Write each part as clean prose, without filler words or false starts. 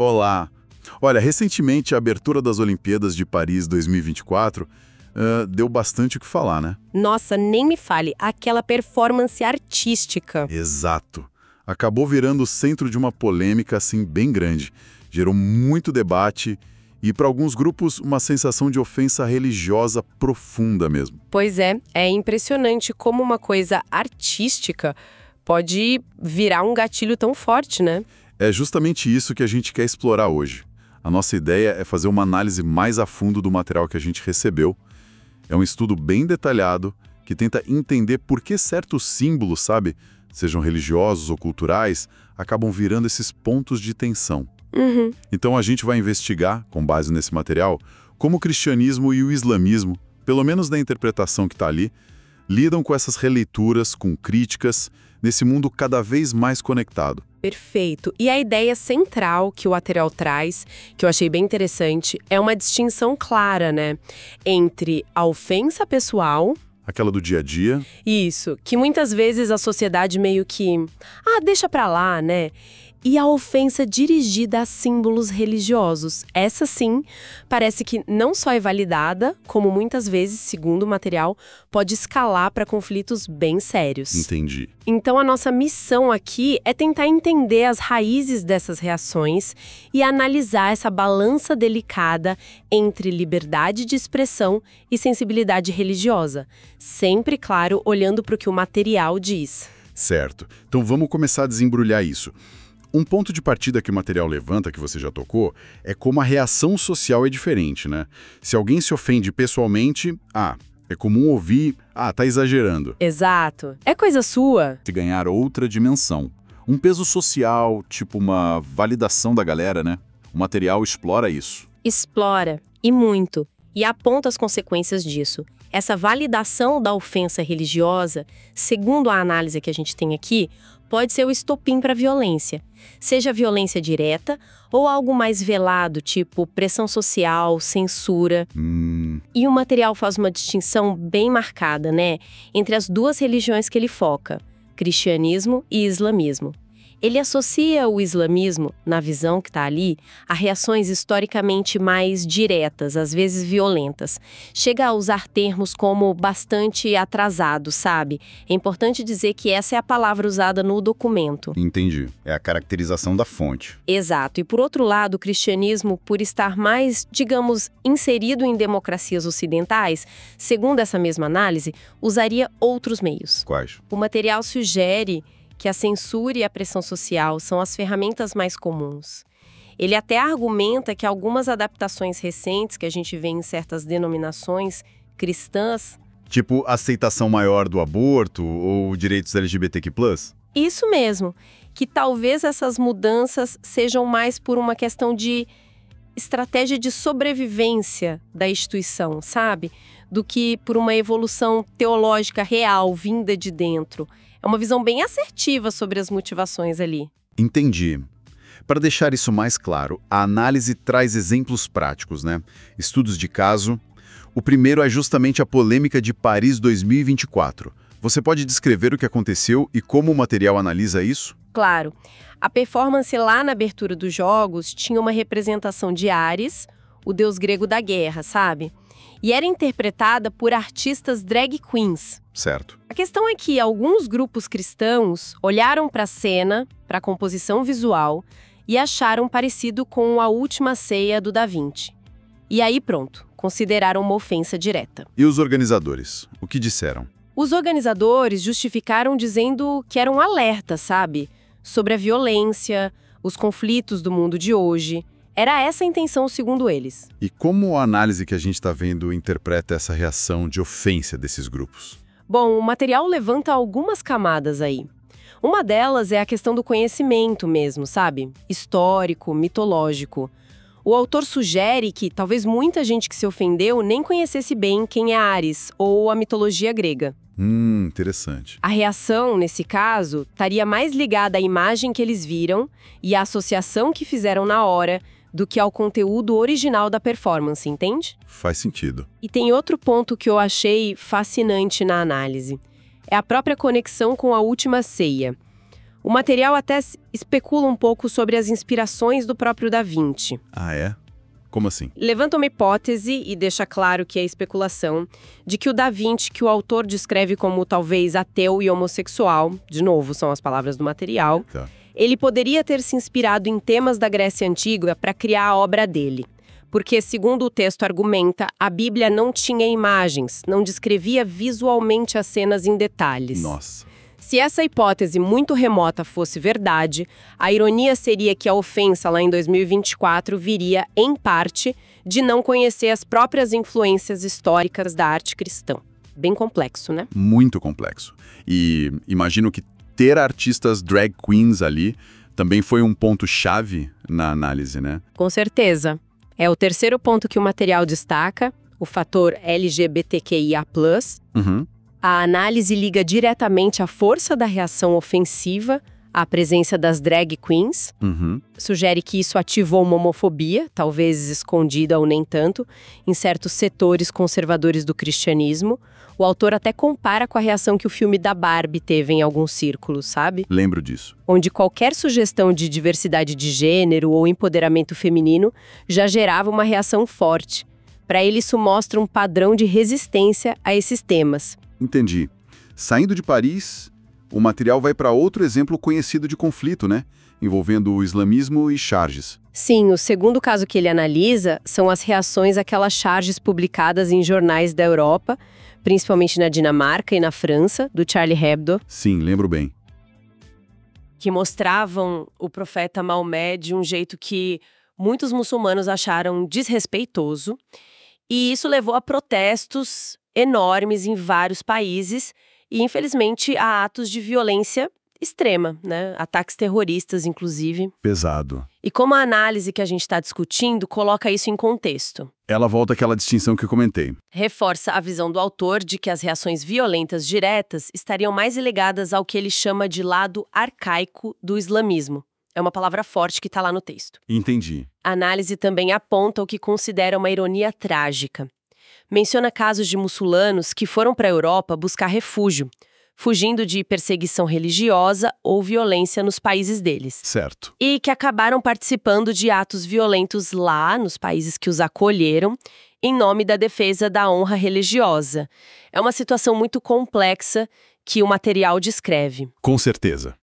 Olá! Olha, recentemente a abertura das Olimpíadas de Paris 2024 deu bastante o que falar, né? Nossa, nem me fale, aquela performance artística. Exato. Acabou virando o centro de uma polêmica assim bem grande. Gerou muito debate e, para alguns grupos, uma sensação de ofensa religiosa profunda mesmo. Pois é impressionante como uma coisa artística pode virar um gatilho tão forte, né? É justamente isso que a gente quer explorar hoje. A nossa ideia é fazer uma análise mais a fundo do material que a gente recebeu. É um estudo bem detalhado que tenta entender por que certos símbolos, sabe, sejam religiosos ou culturais, acabam virando esses pontos de tensão. Então a gente vai investigar, com base nesse material, como o cristianismo e o islamismo, pelo menos na interpretação que está ali, lidam com essas releituras, com críticas, nesse mundo cada vez mais conectado. Perfeito. E a ideia central que o material traz, que eu achei bem interessante, é uma distinção clara, né? Entre a ofensa pessoal... Aquela do dia a dia. Isso, que muitas vezes a sociedade meio que... deixa pra lá, né? E a ofensa dirigida a símbolos religiosos. Essa, sim, parece que não só é validada, como muitas vezes, segundo o material, pode escalar para conflitos bem sérios. Entendi. Então, a nossa missão aqui é tentar entender as raízes dessas reações e analisar essa balança delicada entre liberdade de expressão e sensibilidade religiosa. Sempre, claro, olhando para o que o material diz. Certo. Então, vamos começar a desembrulhar isso. Um ponto de partida que o material levanta, que você já tocou, é como a reação social é diferente, né? Se alguém se ofende pessoalmente, é comum ouvir, tá exagerando. Exato. É coisa sua. Se ganhar outra dimensão. Um peso social, tipo uma validação da galera, né? O material explora isso. Explora, e muito. E aponta as consequências disso. Essa validação da ofensa religiosa, segundo a análise que a gente tem aqui, pode ser o estopim para a violência. Seja violência direta ou algo mais velado, tipo pressão social, censura. E o material faz uma distinção bem marcada, né? Entre as duas religiões que ele foca, cristianismo e islamismo. Ele associa o islamismo, na visão que está ali, a reações historicamente mais diretas, às vezes violentas. Chega a usar termos como bastante atrasado, sabe? É importante dizer que essa é a palavra usada no documento. Entendi. É a caracterização da fonte. Exato. E por outro lado, o cristianismo, por estar mais, digamos, inserido em democracias ocidentais, segundo essa mesma análise, usaria outros meios. Quais? O material sugere que a censura e a pressão social são as ferramentas mais comuns. Ele até argumenta que algumas adaptações recentes que a gente vê em certas denominações cristãs... Tipo aceitação maior do aborto ou direitos LGBTQ+. Isso mesmo, que talvez essas mudanças sejam mais por uma questão de estratégia de sobrevivência da instituição, sabe? Do que por uma evolução teológica real, vinda de dentro. É uma visão bem assertiva sobre as motivações ali. Entendi. Para deixar isso mais claro, a análise traz exemplos práticos, né? Estudos de caso. O primeiro é justamente a polêmica de Paris 2024. Você pode descrever o que aconteceu e como o material analisa isso? Claro. A performance lá na abertura dos Jogos tinha uma representação de Ares, o deus grego da guerra, sabe? E era interpretada por artistas drag queens. Certo. A questão é que alguns grupos cristãos olharam para a cena, para a composição visual, e acharam parecido com A Última Ceia do Da Vinci. E aí pronto, consideraram uma ofensa direta. E os organizadores? O que disseram? Os organizadores justificaram dizendo que era um alerta, sabe? Sobre a violência, os conflitos do mundo de hoje. Era essa a intenção, segundo eles. E como a análise que a gente está vendo interpreta essa reação de ofensa desses grupos? Bom, o material levanta algumas camadas aí. Uma delas é a questão do conhecimento mesmo, sabe? Histórico, mitológico. O autor sugere que talvez muita gente que se ofendeu nem conhecesse bem quem é Ares ou a mitologia grega. Interessante. A reação, nesse caso, estaria mais ligada à imagem que eles viram e à associação que fizeram na hora do que ao conteúdo original da performance, entende? Faz sentido. E tem outro ponto que eu achei fascinante na análise. É a própria conexão com A Última Ceia. O material até especula um pouco sobre as inspirações do próprio Da Vinci. Ah, é? Como assim? Levanta uma hipótese e deixa claro que é especulação de que o Da Vinci, que o autor descreve como talvez ateu e homossexual, de novo, são as palavras do material, Tá. ele poderia ter se inspirado em temas da Grécia Antiga para criar a obra dele. Porque, segundo o texto argumenta, a Bíblia não tinha imagens, não descrevia visualmente as cenas em detalhes. Nossa. Se essa hipótese muito remota fosse verdade, a ironia seria que a ofensa lá em 2024 viria, em parte, de não conhecer as próprias influências históricas da arte cristã. Bem complexo, né? Muito complexo. E imagino que ter artistas drag queens ali também foi um ponto-chave na análise, né? Com certeza. É o terceiro ponto que o material destaca, o fator LGBTQIA+. Uhum. A análise liga diretamente à força da reação ofensiva à presença das drag queens. Uhum. Sugere que isso ativou uma homofobia, talvez escondida ou nem tanto, em certos setores conservadores do cristianismo. O autor até compara com a reação que o filme da Barbie teve em alguns círculos, sabe? Lembro disso. Onde qualquer sugestão de diversidade de gênero ou empoderamento feminino já gerava uma reação forte. Para ele, isso mostra um padrão de resistência a esses temas. Entendi. Saindo de Paris, o material vai para outro exemplo conhecido de conflito, né? Envolvendo o islamismo e charges. Sim, o segundo caso que ele analisa são as reações àquelas charges publicadas em jornais da Europa, principalmente na Dinamarca e na França, do Charlie Hebdo, Sim, lembro bem. que mostravam o profeta Maomé de um jeito que muitos muçulmanos acharam desrespeitoso. E isso levou a protestos enormes em vários países e, infelizmente, a atos de violência extrema, né? Ataques terroristas, inclusive. Pesado. E como a análise que a gente está discutindo coloca isso em contexto. Ela volta àquela distinção que eu comentei. Reforça a visão do autor de que as reações violentas diretas estariam mais ligadas ao que ele chama de lado arcaico do islamismo. É uma palavra forte que está lá no texto. Entendi. A análise também aponta o que considera uma ironia trágica. Menciona casos de muçulmanos que foram para a Europa buscar refúgio, fugindo de perseguição religiosa ou violência nos países deles. Certo. E que acabaram participando de atos violentos lá, nos países que os acolheram, em nome da defesa da honra religiosa. É uma situação muito complexa que o material descreve. Com certeza.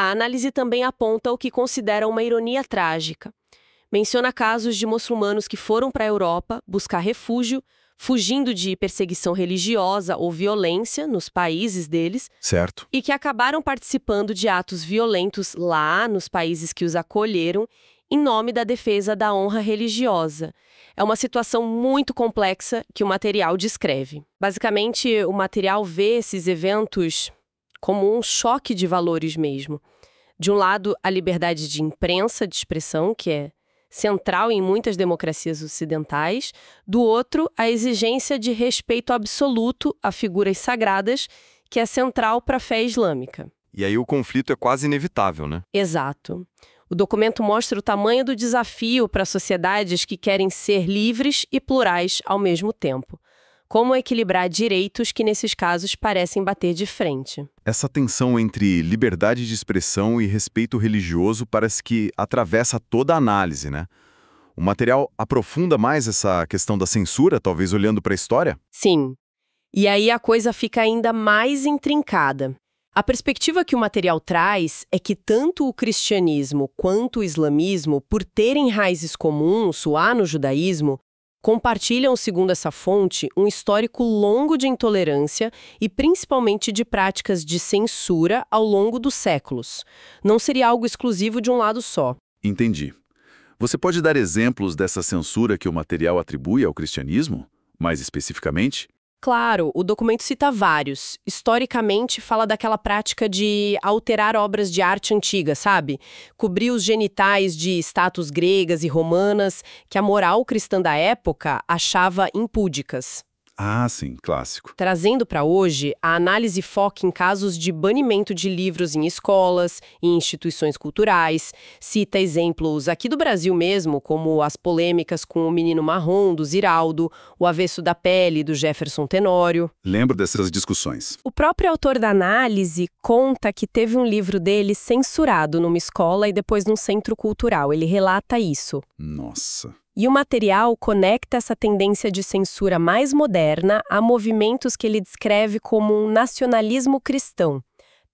A análise também aponta o que considera uma ironia trágica. Menciona casos de muçulmanos que foram para a Europa buscar refúgio, fugindo de perseguição religiosa ou violência nos países deles, Certo. e que acabaram participando de atos violentos lá nos países que os acolheram, em nome da defesa da honra religiosa. É uma situação muito complexa que o material descreve. Basicamente, o material vê esses eventos como um choque de valores mesmo. De um lado, a liberdade de imprensa, de expressão, que é central em muitas democracias ocidentais. Do outro, a exigência de respeito absoluto a figuras sagradas, que é central para a fé islâmica. E aí o conflito é quase inevitável, né? Exato. O documento mostra o tamanho do desafio para sociedades que querem ser livres e plurais ao mesmo tempo. Como equilibrar direitos que, nesses casos, parecem bater de frente. Essa tensão entre liberdade de expressão e respeito religioso parece que atravessa toda a análise, né? O material aprofunda mais essa questão da censura, talvez olhando para a história? Sim. E aí a coisa fica ainda mais intrincada. A perspectiva que o material traz é que tanto o cristianismo quanto o islamismo, por terem raízes comuns lá no judaísmo, compartilham, segundo essa fonte, um histórico longo de intolerância e principalmente de práticas de censura ao longo dos séculos. Não seria algo exclusivo de um lado só. Entendi. Você pode dar exemplos dessa censura que o material atribui ao cristianismo? Mais especificamente? Claro, o documento cita vários. Historicamente, fala daquela prática de alterar obras de arte antiga, sabe? Cobrir os genitais de estátuas gregas e romanas que a moral cristã da época achava impúdicas. Ah, sim, clássico. Trazendo para hoje, a análise foca em casos de banimento de livros em escolas e instituições culturais, cita exemplos aqui do Brasil mesmo, como as polêmicas com o Menino Marrom, do Ziraldo, o Avesso da Pele, do Jefferson Tenório. Lembro dessas discussões. O próprio autor da análise conta que teve um livro dele censurado numa escola e depois num centro cultural. Ele relata isso. Nossa. E o material conecta essa tendência de censura mais moderna a movimentos que ele descreve como um nacionalismo cristão,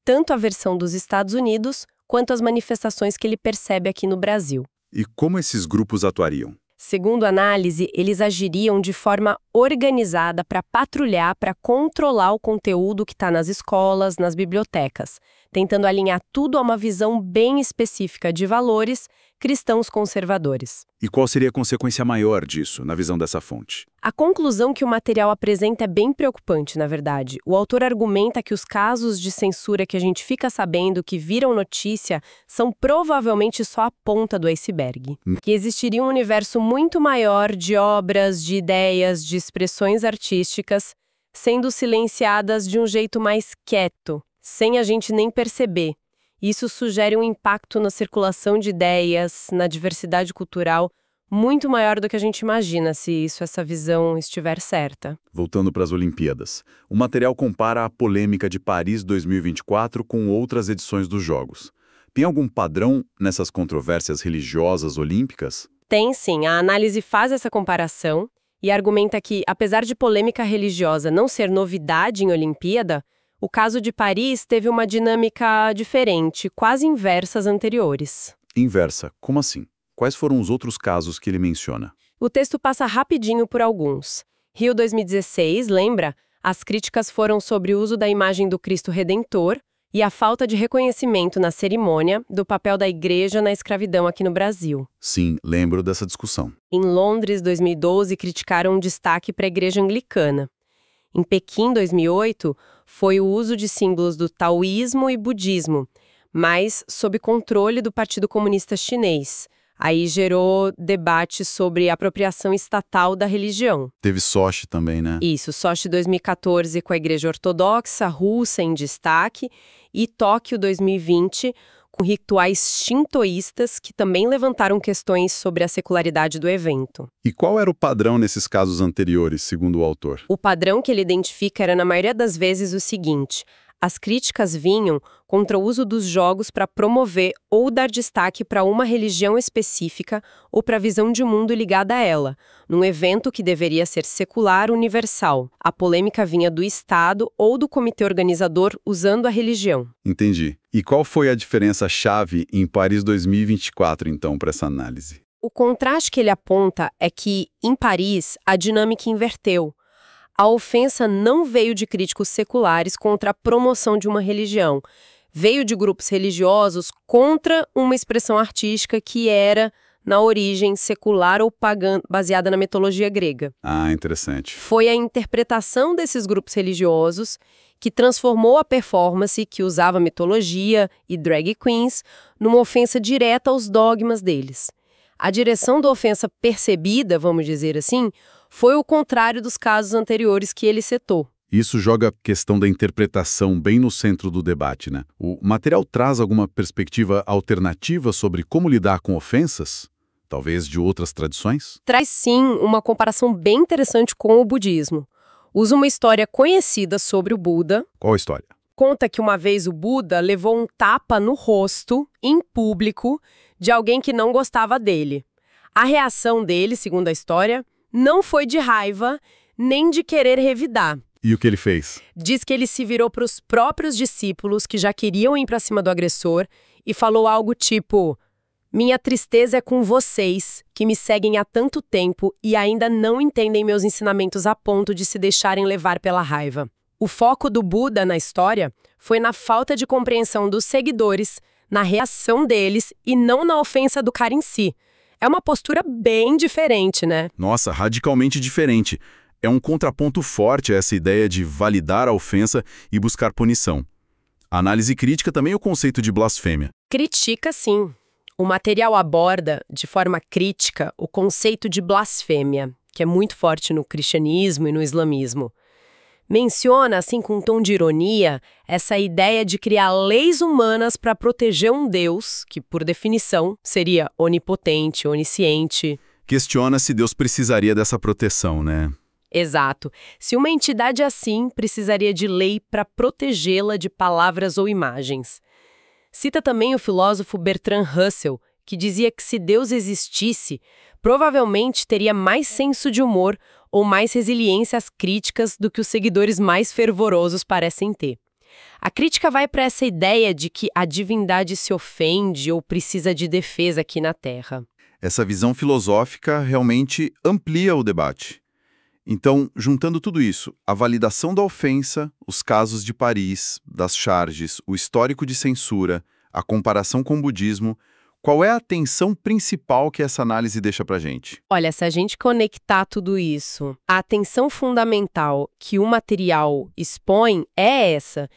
tanto a versão dos Estados Unidos quanto as manifestações que ele percebe aqui no Brasil. E como esses grupos atuariam? Segundo a análise, eles agiriam de forma organizada para patrulhar, para controlar o conteúdo que está nas escolas, nas bibliotecas, tentando alinhar tudo a uma visão bem específica de valores cristãos conservadores. E qual seria a consequência maior disso, na visão dessa fonte? A conclusão que o material apresenta é bem preocupante, na verdade. O autor argumenta que os casos de censura que a gente fica sabendo que viram notícia são provavelmente só a ponta do iceberg. Que existiria um universo muito maior de obras, de ideias, de expressões artísticas sendo silenciadas de um jeito mais quieto, sem a gente nem perceber. Isso sugere um impacto na circulação de ideias, na diversidade cultural, muito maior do que a gente imagina, se essa visão estiver certa. Voltando para as Olimpíadas, o material compara a polêmica de Paris 2024 com outras edições dos Jogos. Tem algum padrão nessas controvérsias religiosas olímpicas? Tem sim, a análise faz essa comparação e argumenta que, apesar de polêmica religiosa não ser novidade em Olimpíada, o caso de Paris teve uma dinâmica diferente, quase inversa às anteriores. Inversa, como assim? Quais foram os outros casos que ele menciona? O texto passa rapidinho por alguns. Rio 2016, lembra? As críticas foram sobre o uso da imagem do Cristo Redentor e a falta de reconhecimento na cerimônia do papel da igreja na escravidão aqui no Brasil. Sim, lembro dessa discussão. Em Londres, 2012, criticaram um destaque para a igreja anglicana. Em Pequim, 2008, foi o uso de símbolos do taoísmo e budismo, mas sob controle do Partido Comunista Chinês. Aí gerou debate sobre apropriação estatal da religião. Teve Sochi também, né? Isso, Sochi 2014 com a Igreja Ortodoxa Russa em destaque e Tóquio 2020 com rituais shintoístas que também levantaram questões sobre a secularidade do evento. E qual era o padrão nesses casos anteriores, segundo o autor? O padrão que ele identifica era, na maioria das vezes, o seguinte: As críticas vinham contra o uso dos jogos para promover ou dar destaque para uma religião específica ou para a visão de mundo ligada a ela, num evento que deveria ser secular universal. A polêmica vinha do Estado ou do comitê organizador usando a religião. Entendi. E qual foi a diferença-chave em Paris 2024, então, para essa análise? O contraste que ele aponta é que, em Paris, a dinâmica inverteu. A ofensa não veio de críticos seculares contra a promoção de uma religião. Veio de grupos religiosos contra uma expressão artística que era, na origem, secular ou pagã, baseada na mitologia grega. Ah, interessante. Foi a interpretação desses grupos religiosos que transformou a performance que usava mitologia e drag queens numa ofensa direta aos dogmas deles. A direção da ofensa percebida, vamos dizer assim, foi o contrário dos casos anteriores que ele citou. Isso joga a questão da interpretação bem no centro do debate, né? O material traz alguma perspectiva alternativa sobre como lidar com ofensas? Talvez de outras tradições? Traz sim uma comparação bem interessante com o budismo. Usa uma história conhecida sobre o Buda. Qual a história? Conta que uma vez o Buda levou um tapa no rosto, em público, de alguém que não gostava dele. A reação dele, segundo a história, não foi de raiva, nem de querer revidar. E o que ele fez? Diz que ele se virou para os próprios discípulos que já queriam ir para cima do agressor e falou algo tipo: "Minha tristeza é com vocês, que me seguem há tanto tempo e ainda não entendem meus ensinamentos a ponto de se deixarem levar pela raiva." O foco do Buda na história foi na falta de compreensão dos seguidores, na reação deles e não na ofensa do cara em si. É uma postura bem diferente, né? Nossa, radicalmente diferente. É um contraponto forte a essa ideia de validar a ofensa e buscar punição. A análise crítica também é o conceito de blasfêmia. Critica, sim. O material aborda, de forma crítica, o conceito de blasfêmia, que é muito forte no cristianismo e no islamismo. Menciona, assim com um tom de ironia, essa ideia de criar leis humanas para proteger um Deus, que, por definição, seria onipotente, onisciente. Questiona se Deus precisaria dessa proteção, né? Exato. Se uma entidade assim precisaria de lei para protegê-la de palavras ou imagens. Cita também o filósofo Bertrand Russell, que dizia que se Deus existisse, provavelmente teria mais senso de humor ou mais resiliência às críticas do que os seguidores mais fervorosos parecem ter. A crítica vai para essa ideia de que a divindade se ofende ou precisa de defesa aqui na Terra. Essa visão filosófica realmente amplia o debate. Então, juntando tudo isso, a validação da ofensa, os casos de Paris, das charges, o histórico de censura, a comparação com o budismo, qual é a tensão principal que essa análise deixa pra gente? Olha, se a gente conectar tudo isso, a tensão fundamental que o material expõe é essa.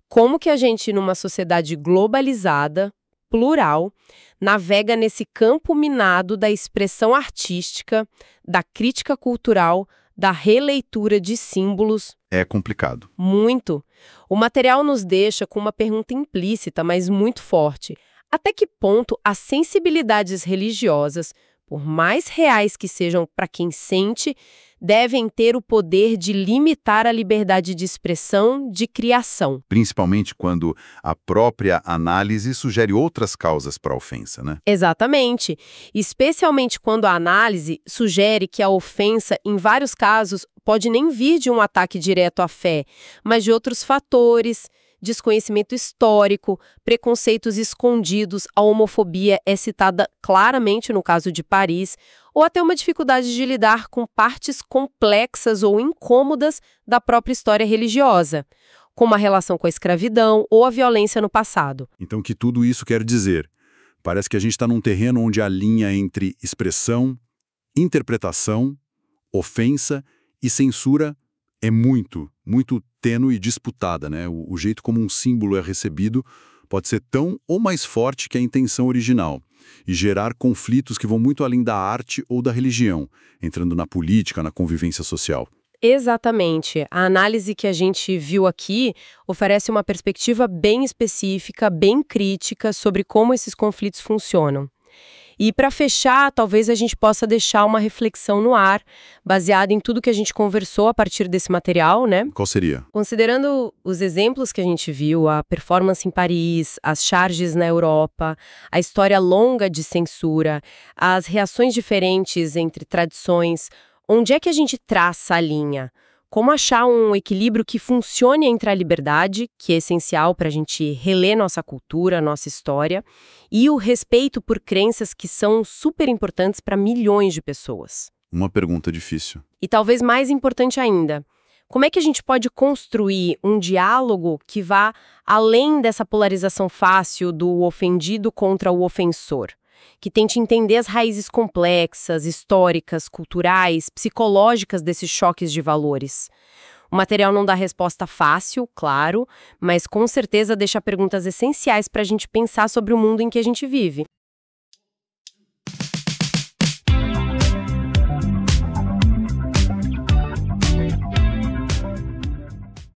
Como que a gente, numa sociedade globalizada, plural, navega nesse campo minado da expressão artística, da crítica cultural, da releitura de símbolos? É complicado. Muito. O material nos deixa com uma pergunta implícita, mas muito forte. Até que ponto as sensibilidades religiosas, por mais reais que sejam para quem sente, devem ter o poder de limitar a liberdade de expressão, de criação? Principalmente quando a própria análise sugere outras causas para a ofensa, né? Exatamente. Especialmente quando a análise sugere que a ofensa, em vários casos, pode nem vir de um ataque direto à fé, mas de outros fatores. Desconhecimento histórico, preconceitos escondidos, a homofobia é citada claramente no caso de Paris, ou até uma dificuldade de lidar com partes complexas ou incômodas da própria história religiosa, como a relação com a escravidão ou a violência no passado. Então, o que tudo isso quer dizer? Parece que a gente está num terreno onde a linha entre expressão, interpretação, ofensa e censura é muito tênue e disputada, né? O jeito como um símbolo é recebido pode ser tão ou mais forte que a intenção original e gerar conflitos que vão muito além da arte ou da religião, entrando na política, na convivência social. Exatamente. A análise que a gente viu aqui oferece uma perspectiva bem específica, bem crítica sobre como esses conflitos funcionam. E para fechar, talvez a gente possa deixar uma reflexão no ar, baseada em tudo que a gente conversou a partir desse material, né? Qual seria? Considerando os exemplos que a gente viu, a performance em Paris, as charges na Europa, a história longa de censura, as reações diferentes entre tradições, onde é que a gente traça a linha? Como achar um equilíbrio que funcione entre a liberdade, que é essencial para a gente reler nossa cultura, nossa história, e o respeito por crenças que são super importantes para milhões de pessoas? Uma pergunta difícil. E talvez mais importante ainda, como é que a gente pode construir um diálogo que vá além dessa polarização fácil do ofendido contra o ofensor? Que tente entender as raízes complexas, históricas, culturais, psicológicas desses choques de valores. O material não dá resposta fácil, claro, mas com certeza deixa perguntas essenciais para a gente pensar sobre o mundo em que a gente vive.